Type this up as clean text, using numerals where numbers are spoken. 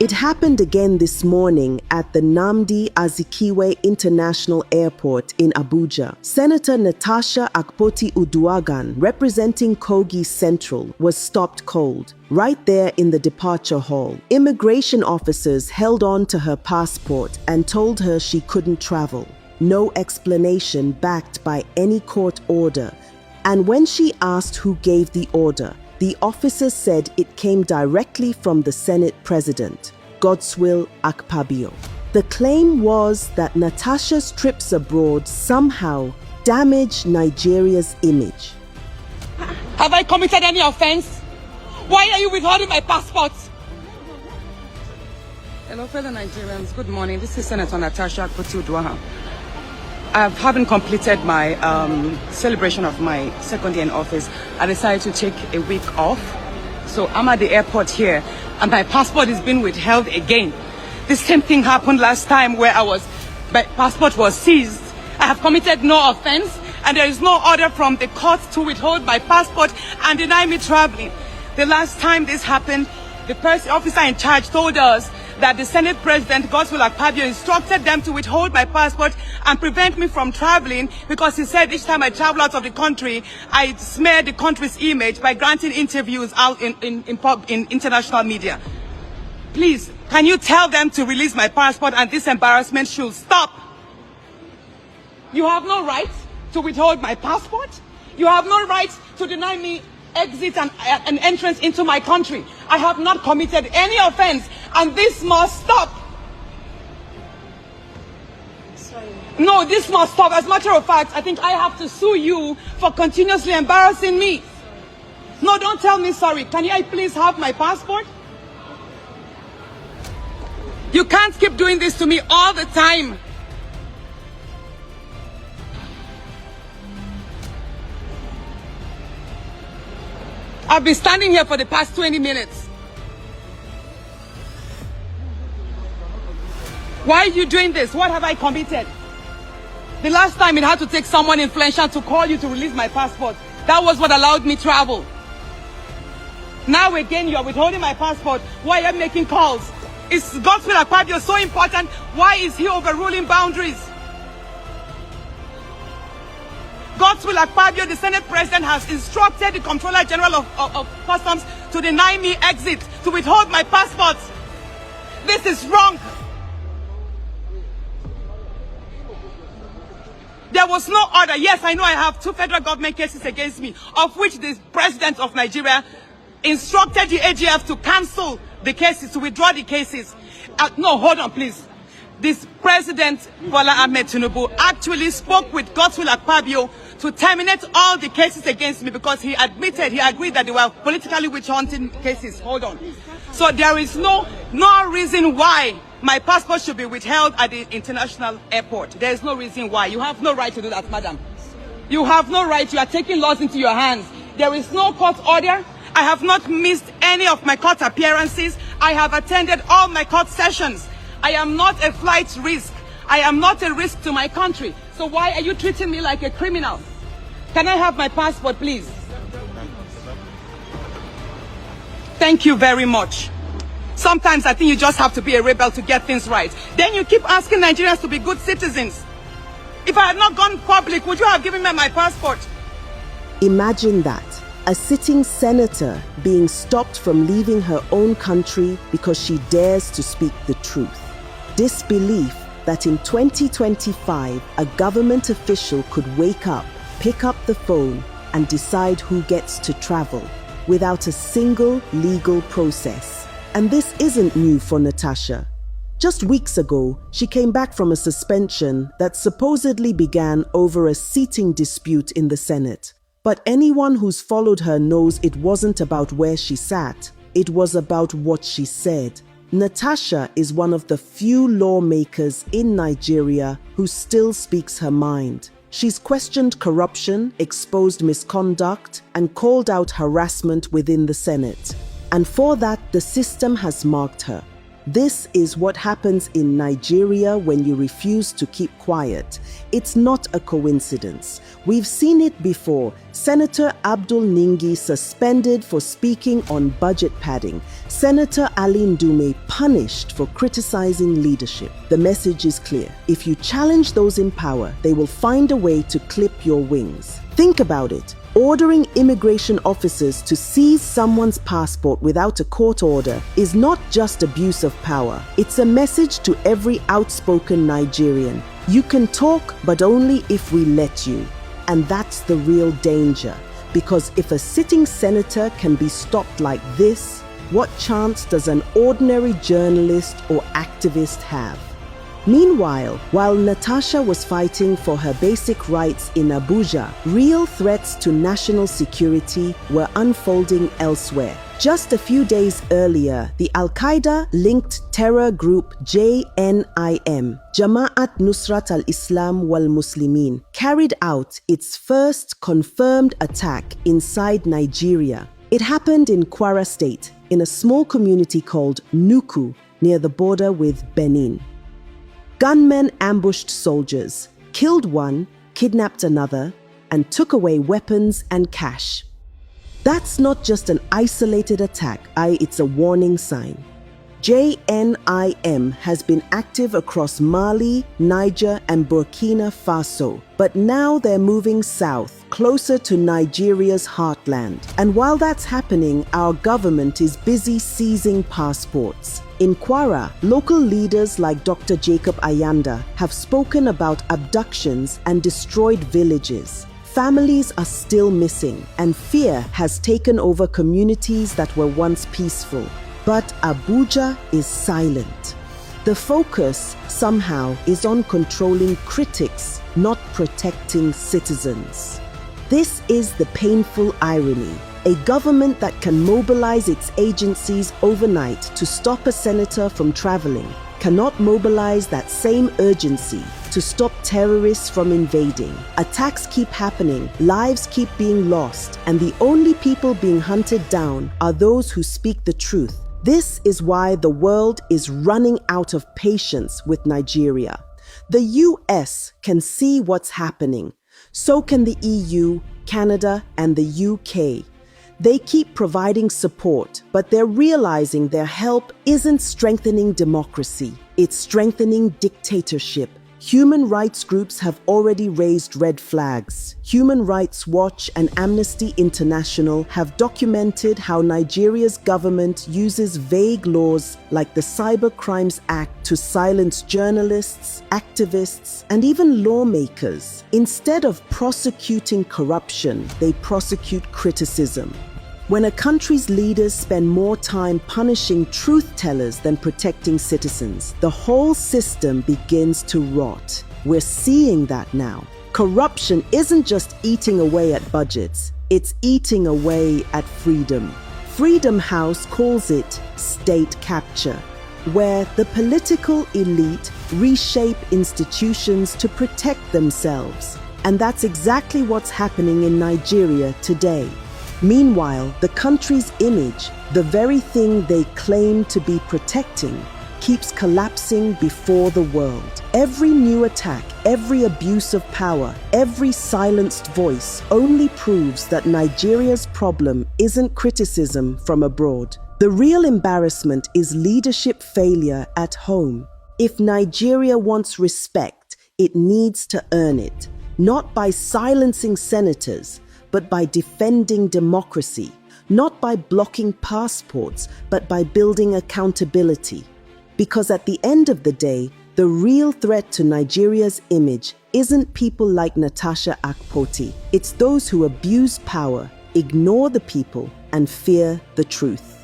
It happened again this morning at the Nnamdi Azikiwe International Airport in Abuja. Senator Natasha Akpoti-Uduaghan, representing Kogi Central, was stopped cold right there in the departure hall. Immigration officers held on to her passport and told her she couldn't travel. No explanation backed by any court order. And when she asked who gave the order, the officer said it came directly from the Senate President, Godswill Akpabio. The claim was that Natasha's trips abroad somehow damaged Nigeria's image. Have I committed any offense? Why are you withholding my passport? Hello, fellow Nigerians. Good morning. This is Senator Natasha Akpoti-Uduaghan. I haven't completed my celebration of my second year in office. I decided to take a week off. So I'm at the airport here and my passport is being withheld again. The same thing happened last time where my passport was seized. I have committed no offense and there is no order from the court to withhold my passport and deny me traveling. The last time this happened, the officer in charge told us that the Senate President, Godswill Akpabio, instructed them to withhold my passport and prevent me from traveling because he said each time I travel out of the country, I smear the country's image by granting interviews out in international media. Please, can you tell them to release my passport and this embarrassment should stop? You have no right to withhold my passport. You have no right to deny me exit and entrance into my country. I have not committed any offense and this must stop. Sorry. No, this must stop. As a matter of fact, I think I have to sue you for continuously embarrassing me. No, don't tell me sorry. Can I please have my passport? You can't keep doing this to me all the time. I've been standing here for the past 20 minutes. Why are you doing this? What have I committed? The last time it had to take someone influential to call you to release my passport. That was what allowed me travel. Now again, you are withholding my passport. Why are you making calls? Is Godswill Akpabio so important? Why is he overruling boundaries? Godswill Akpabio, the Senate President, has instructed the Comptroller General of Customs to deny me exit, to withhold my passports. This is wrong. There was no order. Yes, I know I have 2 federal government cases against me, of which the President of Nigeria instructed the AGF to cancel the cases, to withdraw the cases. No, hold on, please. This President Bola Ahmed Tinubu actually spoke with Godswill Akpabio to terminate all the cases against me because he agreed that they were politically witch-hunting cases. Hold on. So there is no reason why my passport should be withheld at the international airport. There is no reason why. You have no right to do that, madam. You have no right. You are taking laws into your hands. There is no court order. I have not missed any of my court appearances. I have attended all my court sessions. I am not a flight risk. I am not a risk to my country. So why are you treating me like a criminal? Can I have my passport, please? Thank you very much. Sometimes I think you just have to be a rebel to get things right. Then you keep asking Nigerians to be good citizens. If I had not gone public, would you have given me my passport? Imagine that. A sitting senator being stopped from leaving her own country because she dares to speak the truth. Disbelief that in 2025, a government official could wake up, pick up the phone, and decide who gets to travel without a single legal process. And this isn't new for Natasha. Just weeks ago, she came back from a suspension that supposedly began over a seating dispute in the Senate. But anyone who's followed her knows it wasn't about where she sat. It was about what she said. Natasha is one of the few lawmakers in Nigeria who still speaks her mind. She's questioned corruption, exposed misconduct, and called out harassment within the Senate. And for that, the system has marked her. This is what happens in Nigeria when you refuse to keep quiet. It's not a coincidence. We've seen it before. Senator Abdul Ningi suspended for speaking on budget padding. Senator Ali Ndume punished for criticizing leadership. The message is clear. If you challenge those in power, they will find a way to clip your wings. Think about it. Ordering immigration officers to seize someone's passport without a court order is not just abuse of power. It's a message to every outspoken Nigerian. You can talk, but only if we let you. And that's the real danger. Because if a sitting senator can be stopped like this, what chance does an ordinary journalist or activist have? Meanwhile, while Natasha was fighting for her basic rights in Abuja, real threats to national security were unfolding elsewhere. Just a few days earlier, the Al-Qaeda-linked terror group JNIM, Jama'at Nusrat al-Islam wal-Muslimin, carried out its first confirmed attack inside Nigeria. It happened in Kwara State, in a small community called Nuku, near the border with Benin. Gunmen ambushed soldiers, killed one, kidnapped another, and took away weapons and cash. That's not just an isolated attack, it's a warning sign. JNIM has been active across Mali, Niger, and Burkina Faso, but now they're moving south, closer to Nigeria's heartland. And while that's happening, our government is busy seizing passports. In Kwara, local leaders like Dr. Jacob Ayanda have spoken about abductions and destroyed villages. Families are still missing, and fear has taken over communities that were once peaceful. But Abuja is silent. The focus, somehow, is on controlling critics, not protecting citizens. This is the painful irony. A government that can mobilize its agencies overnight to stop a senator from traveling cannot mobilize that same urgency to stop terrorists from invading. Attacks keep happening, lives keep being lost, and the only people being hunted down are those who speak the truth. This is why the world is running out of patience with Nigeria. The US can see what's happening. So can the EU, Canada, and the UK. They keep providing support, but they're realizing their help isn't strengthening democracy. It's strengthening dictatorship. Human rights groups have already raised red flags. Human Rights Watch and Amnesty International have documented how Nigeria's government uses vague laws like the Cyber Crimes Act to silence journalists, activists, and even lawmakers. Instead of prosecuting corruption, they prosecute criticism. When a country's leaders spend more time punishing truth-tellers than protecting citizens, the whole system begins to rot. We're seeing that now. Corruption isn't just eating away at budgets, it's eating away at freedom. Freedom House calls it state capture, where the political elite reshape institutions to protect themselves. And that's exactly what's happening in Nigeria today. Meanwhile, the country's image, the very thing they claim to be protecting, keeps collapsing before the world. Every new attack, every abuse of power, every silenced voice only proves that Nigeria's problem isn't criticism from abroad. The real embarrassment is leadership failure at home. If Nigeria wants respect, it needs to earn it, not by silencing senators, but by defending democracy, not by blocking passports, but by building accountability. Because at the end of the day, the real threat to Nigeria's image isn't people like Natasha Akpoti. It's those who abuse power, ignore the people, and fear the truth.